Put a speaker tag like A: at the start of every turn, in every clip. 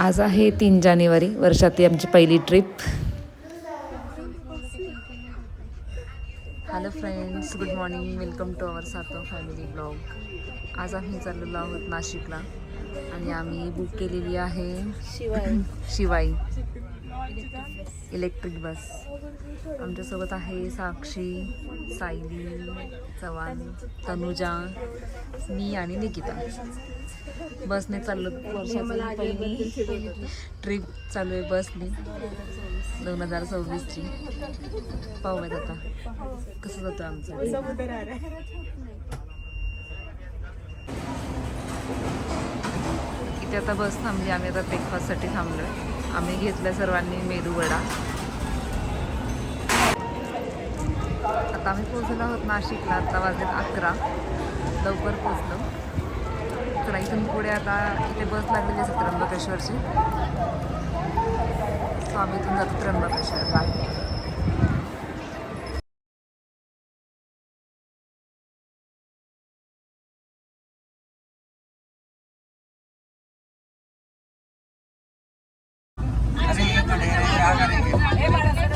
A: आज आहे 3 जानेवारी, वर्षातली आमची पहिली ट्रिप. Hello friends, good morning. Welcome to our सातो फॅमिली ब्लॉग. आज आम्ही चाललेलो आहोत नाशिकला आणि आम्ही बुक केलेली आहे शिवाई इलेक्ट्रिक बस. आमच्यासोबत आहे साक्षी, सायली, चव्हाण, तनुजा, मी आणि निकिता. बसने चाललो. वर्षाची पहिली ट्रिप चालू आहे बसने 2024ची. पाहूयात आता कसं जातं आमचं. इथे आता बस थांबली. आम्ही आता ब्रेकफास्टसाठी थांबलोय. आम्ही घेतलं सर्वांनी मेदूवडा. आता आम्ही पोहोचलो आहोत नाशिकला. आता वाजले 11. लवकर पोहोचलो. चला इथून पुढे आता इथे बस लागलेली असते त्र्यंबकेश्वरची. सो आम्ही इथून जातो त्र्यंबकेश्वरला.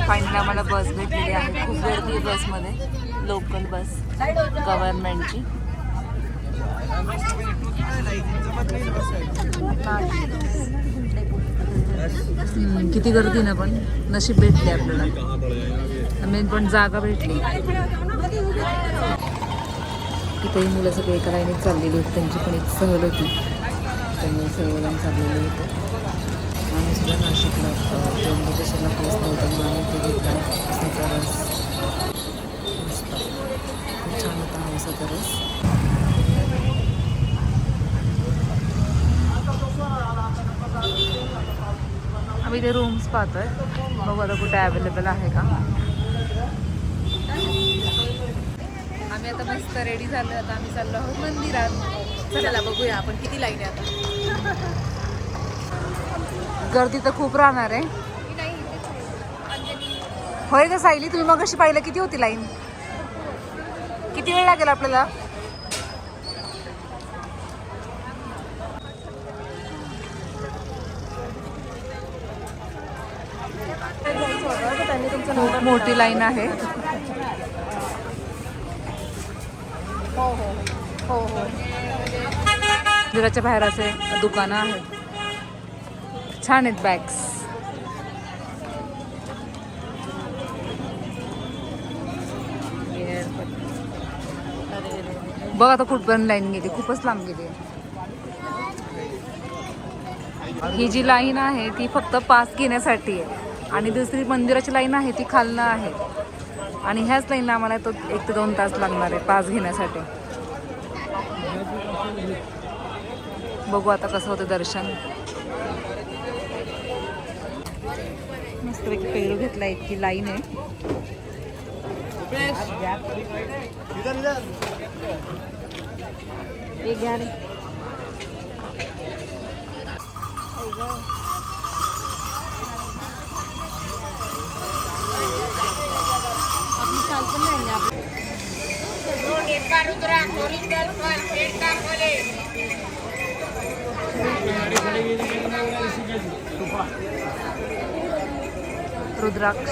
A: फायनली आम्हाला बस भेटलेली आहे. खूप गर्दी आहे बसमध्ये. लोकल बस गव्हर्नमेंटची. किती गर्दी ना, पण नशीब भेटली आपल्याला. मेन पण जागा भेटली. इथेही मुलं सगळे एका लाईनीत चाललेली होती. त्यांची पण एक सहल होती, त्यामुळे सर्वजण चाललेले होते. आम्ही सुद्धा नाशिकला त्र्यंबकेश्वरला पोहोचलो होतो म्हणून आम्ही ते घेतला उसाचा रस. मस्त, खूप छान होता हा उसाचा रस. आम्ही ते रूम्स पाहतोय. बघू आता कुठे अवेलेबल आहे का. आम्ही आता मस्त रेडी झालो. आता आम्ही चाललो आहोत मंदिरात.
B: चला बघूया आपण किती लाईन आहे आता.
A: गर्दी तर खूप राहणार आहे. होय का सायली, तुम्ही मग अशी पाहिलं किती होती लाईन? किती वेळ लागेल आपल्याला? खूप मोठी लाईन आहे.
B: हो हो हो हो.
A: मंदिराच्या बाहेर असे दुकानं आहेत. छान आहेत बॅग्स. बघ आता कुठपर्यंत लाईन गेली. खूपच लांब गेली. ही जी लाईन आहे ती फक्त पास घेण्यासाठी आहे आणि दुसरी मंदिराची लाईन आहे ती खालनं आहे. आणि ह्याच लाईनला आम्हाला तो 1 ते 2 तास लागणार आहे पास घेण्यासाठी. बघू आता कसं होतं दर्शन. मस्तपैकी पेरू घेतला. इतकी लाईन आहे. रुद्राक्ष.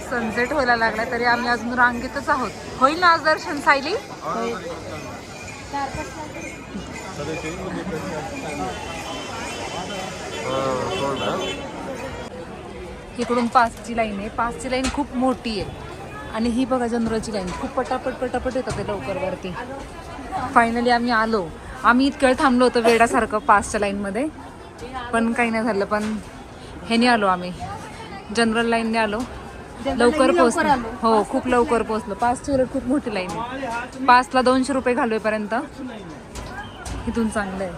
A: सनसेट व्हायला लागला तरी आम्ही अजून रांगेतच आहोत. होईल ना आज दर्शन सायली? इकडून पासची लाईन आहे. पासची लाईन खूप मोठी आहे. आणि ही बघा जनरलची लाईन. खूप पटापट पटापट येतात ते लवकर वरती. फायनली आम्ही आलो. आम्ही इतक्या वेळ थांबलो होतो वेडासारखं पासच्या लाईनमध्ये, पण काही नाही झालं. पण ह्याने आलो आम्ही, जनरल लाईनने आलो. लवकर पोहोचलो. हो, खूप लवकर पोहोचलो. पासची उलट खूप मोठी लाईन आहे. पासला 200 रुपये घालवेपर्यंत इथून चांगलं आहे.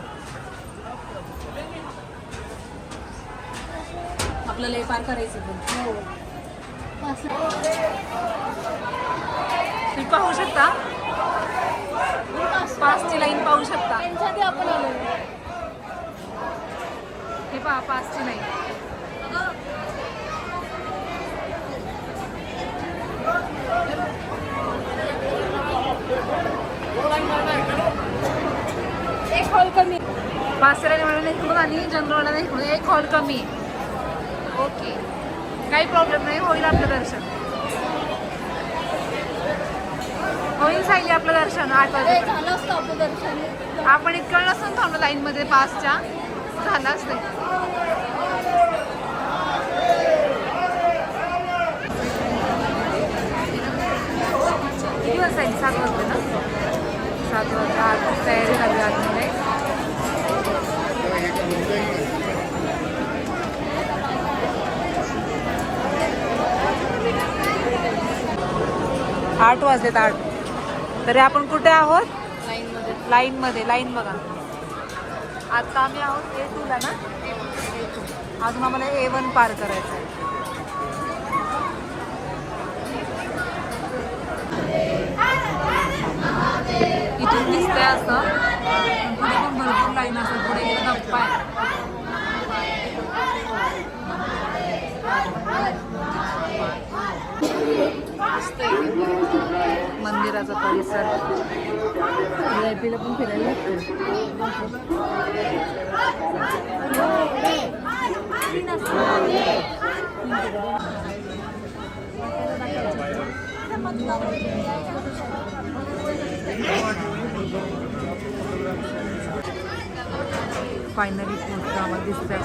B: आपल्याला पार करायचं.
A: तुम्ही पाहू शकता पासची लाईन पाहू शकता. हे पहा पासची लाईन. पाचच्या लाईनवाल्याने इकडून आणि जनरलवाल्याने इकडून एक हॉल कमी. ओके, काही प्रॉब्लेम नाही, होईल आपलं दर्शन. होईल सायली आपलं दर्शन 8 वाजता.
B: झालं असतं आपलं दर्शन.
A: आपण इतकं नसून थांबलो लाईनमध्ये 5च्या, झालं असतं. किती वाजता आहे? 7 वाजले ना. 7 वाजता आत तयारी झाली आतमध्ये. 8 वाजलेत 8. तरी आपण कुठे आहोत? लाईनमध्ये. लाईन बघा. आता आम्ही आहोत A2 ला ना. अजून आम्हाला A1 पार करायचं आहे. इथून दिसतंय असं, पण पुढे पण भरपूर लाईन असतात. पुढे गेलं धप्पा आहे. मंदिराचा परिसर. VIP ला पण फिरायला फायनली पोहोचलो आम्हाला दिसतंय.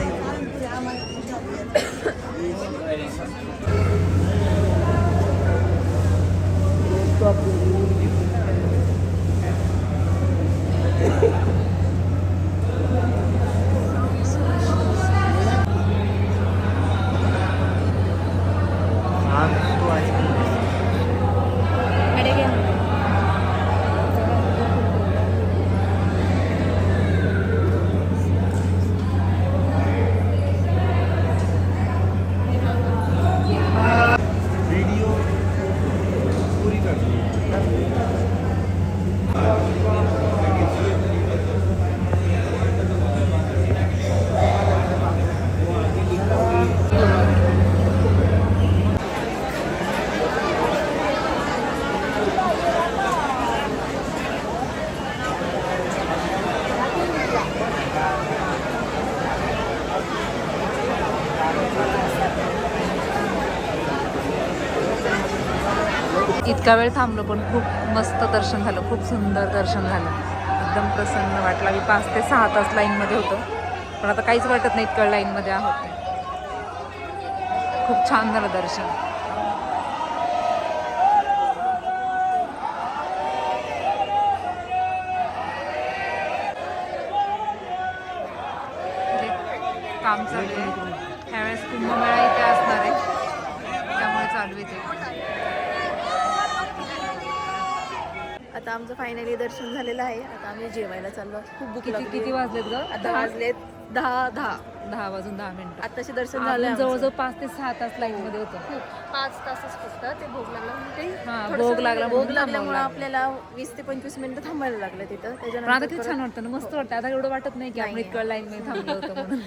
A: इतका वेळ थांबलो पण खूप मस्त दर्शन झालं. खूप सुंदर दर्शन झालं. एकदम प्रसन्न वाटलं. आम्ही 5 ते 6 तास लाईनमध्ये होतो, पण आता काहीच वाटत नाही इतकं लाईनमध्ये आहोत. खूप छान झालं दर्शन. काम चालू आहे. ह्यावेळेस कुंभमेळा इथे असणार आहे, त्यामुळे चालू आहे ते.
B: आता आमचं फायनली दर्शन झालेलं आहे. आता आम्ही जेवायला चाललो. खूप भूक लागली.
A: किती वाजलेत ग?
B: आता वाजलेत 10.
A: 10 वाजून 10 मिनिटं.
B: आताशी दर्शन झालं.
A: जवळजवळ 5 ते 6 तास लाईन मध्ये होतं.
B: 5 तासच फक्त. ते भोग लागला
A: हा, भोग लागला
B: भोग
A: म्हणून
B: लागल्यामुळे
A: थांबावं
B: आपल्याला 20 ते 25 मिनिटं थांबायला लागलं तिथं.
A: पण आता
B: त्याच्यानंतर
A: किती छान वाटतं ना, मस्त वाटतं. आता एवढं वाटत नाही की आपण
B: नाही.
A: इतकं लाईन मध्ये थांबलो होतो म्हणून.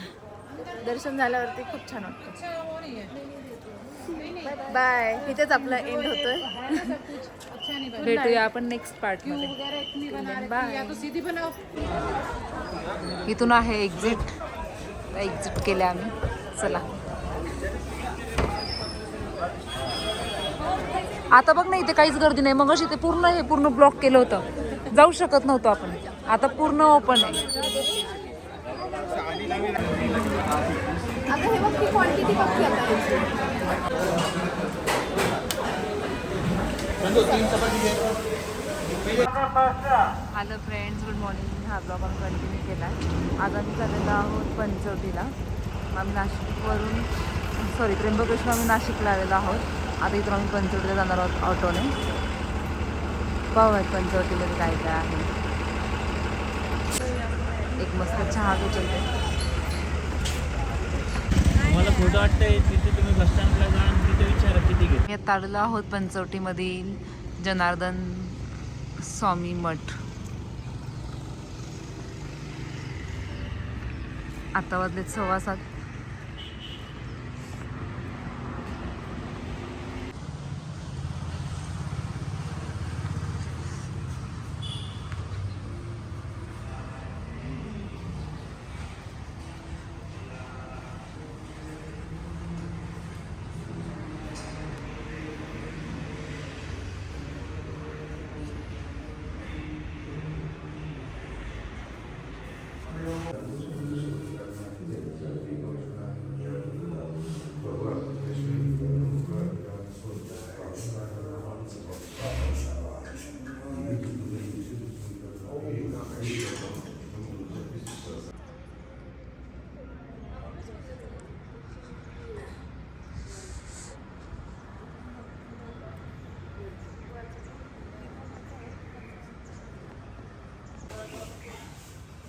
B: दर्शन झाल्यावरती खूप छान वाटतं. बाय. इथेच आपला एंड होतोय.
A: भेटूया आपण नेक्स्ट पार्ट मध्ये. बाय. इथून आहे एक्झिट केले आम्ही. चला आता बघ ना, इथे काहीच गर्दी नाही. मग इथे पूर्ण ब्लॉक केलं होतं, जाऊ शकत नव्हतो आपण. आता पूर्ण ओपन आहे. Hello friends, good morning. हा ब्लॉग आम्ही कंटिन्यू केला आहे. आज आम्ही चाललेलो आहोत पंचवटीला. आम्ही नाशिकवरून त्र्यंबकेश्वर आम्ही नाशिकला आलेलो आहोत. आता इथून आम्ही पंचवटीला जाणार आहोत ऑटोने. पाहूयात पंचवटीमध्ये काय काय आहे. एक मस्त चहा घेतले.
C: मला फोटो वाटतंय तिथे तुम्ही बस स्टँडला जा आणि तिथे विचारा किती घेत.
A: मी आता आलेलो आहोत पंचवटीमधील जनार्दन स्वामी मठ. आता वाजलेत 6:15.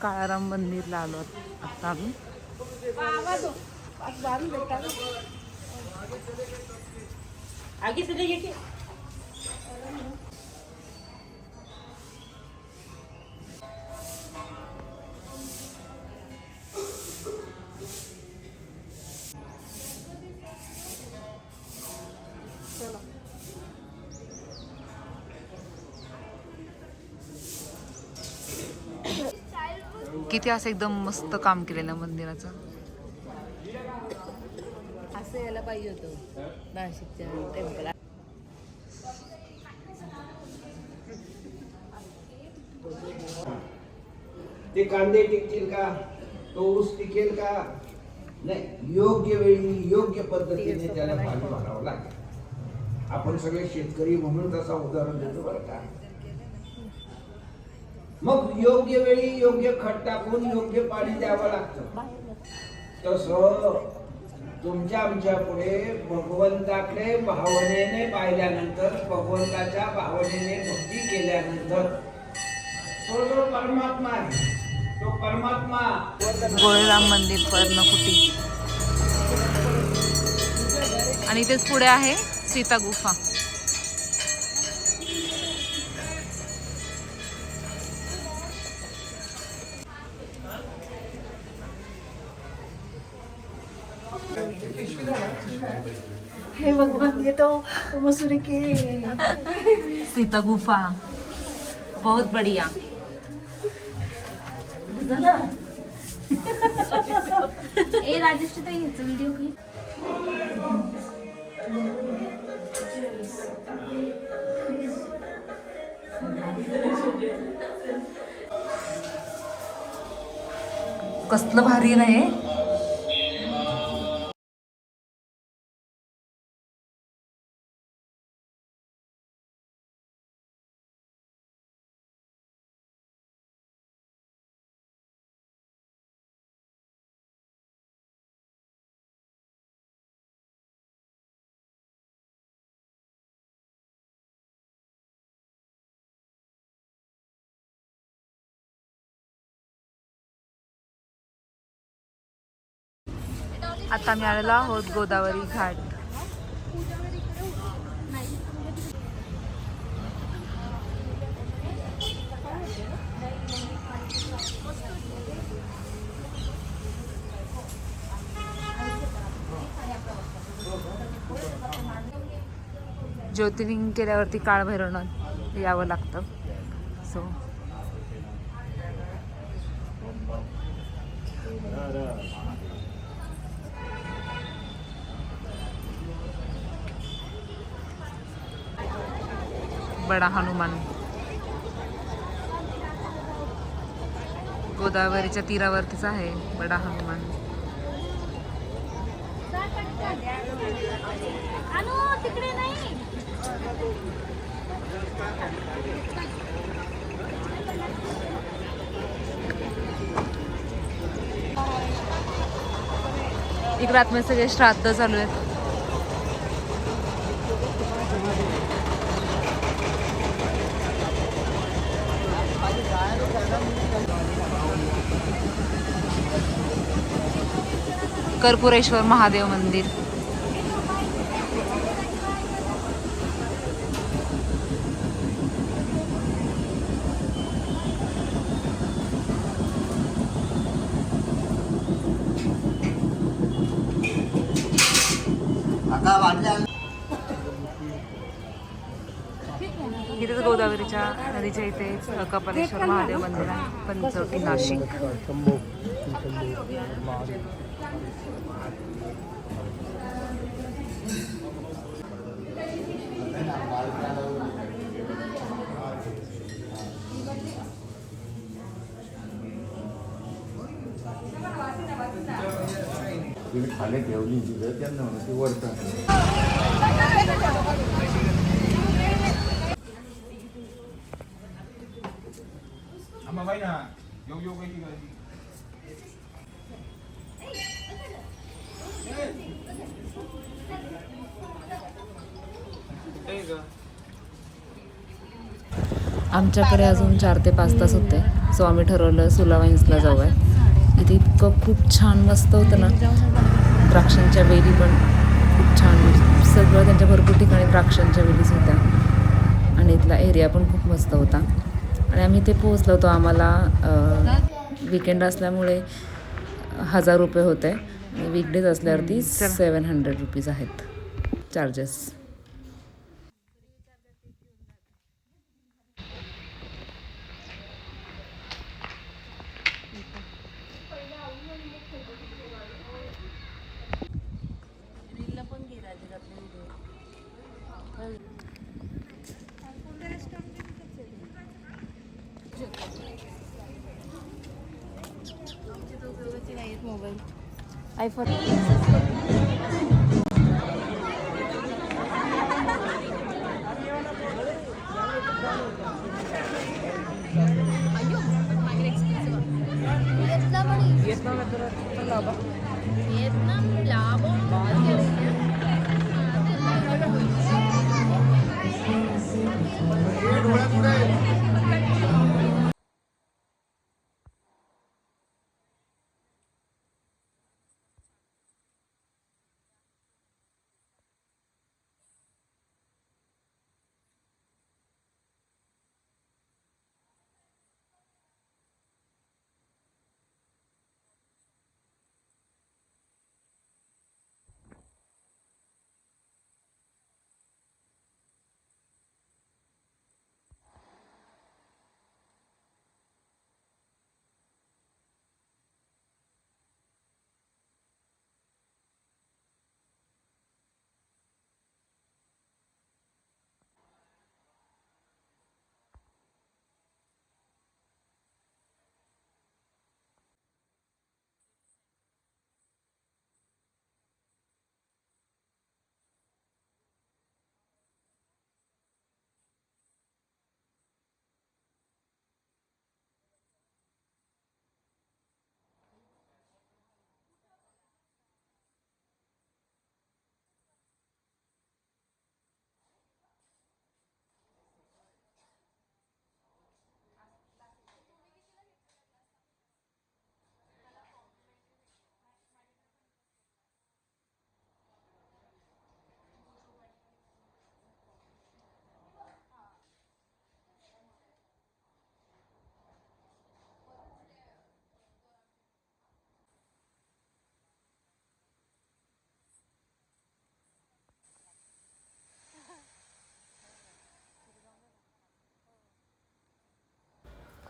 A: काळाराम मंदिरला आलो आता आम्ही. किती असं एकदम मस्त काम केलेलं मंदिराचं.
B: असं यायला पाहिजे होतं नाशिकच्या टेम्पल.
D: ते कांदे टिकतील का, तो ऊस टिकेल का? नाही, योग्य वेळी योग्य पद्धतीने त्याला पाणी भरावं लागेल. आपण सगळे शेतकरी म्हणून तसा उदाहरण देतो बरं का. मग योग्य वेळी योग्य खत टाकून योग्य पाणी द्यावं लागतं. तसं तुमच्या आमच्या पुढे भगवंताकडे भावनेने पाहिल्यानंतर, भगवंताच्या भावनेने भक्ती केल्यानंतर तो जो परमात्मा आहे, तो परमात्मा
A: गोळेराम मंदिर पर्णकुटी आणि इथेच पुढे आहे सीता गुफा.
B: हे भगवान ये तो मसूरी के
A: सीता गुफा बहुत बढ़िया.
E: ए राजेश ताई ह्याचा व्हिडिओ घे.
A: कसलं भारी नाही. आता आम्ही आलेलो आहोत गोदावरी घाट. ज्योतिर्लिंग केल्यावरती काळभैरवनाथ यावं लागतं. सो बडा हनुमान गोदावरीच्या तीरावरतीच आहे बडा हनुमान.
E: तिकडे नाही.
A: इकडे आतमध्ये सगळे श्राद्ध चालू आहेत. कर्पूरेश्वर महादेव मंदिर. इथेच गोदावरीच्या नदीच्या इथे कपालेश्वर महादेव मंदिर आहे, पंचवटी, नाशिक.
F: खाली ठेवली तिथं त्यांना म्हणून ती वरतं.
D: बाई ना योग योग काही करायची.
A: आमच्याकडे अजून 4 ते 5 तास होते, सो आम्ही ठरवलं सुला वाईन्सला जाऊया. इथे इतकं खूप छान मस्त होतं ना, द्राक्षांच्या वेली पण खूप छान, सगळं त्यांच्या भरपूर ठिकाणी द्राक्षांच्या वेलीच होत्या आणि इथला एरिया पण खूप मस्त होता. आणि आम्ही इथे पोहोचलो होतो. आम्हाला विकेंड असल्यामुळे 1000 रुपये होते आणि वीकडेज असल्यावरती 700 रुपीज आहेत चार्जेस.
B: मोबाईल आयफोन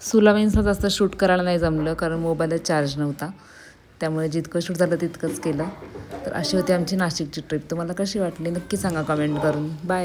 A: सुला वाईन्सला जास्त शूट करायला नाही जमलं कारण मोबाईलला चार्ज नव्हता, त्यामुळे जितकं शूट झालं तितकंच केलं. तर अशी होती आमची नाशिकची ट्रिप. तुम्हाला कशी वाटली नक्की सांगा कमेंट करून. बाय.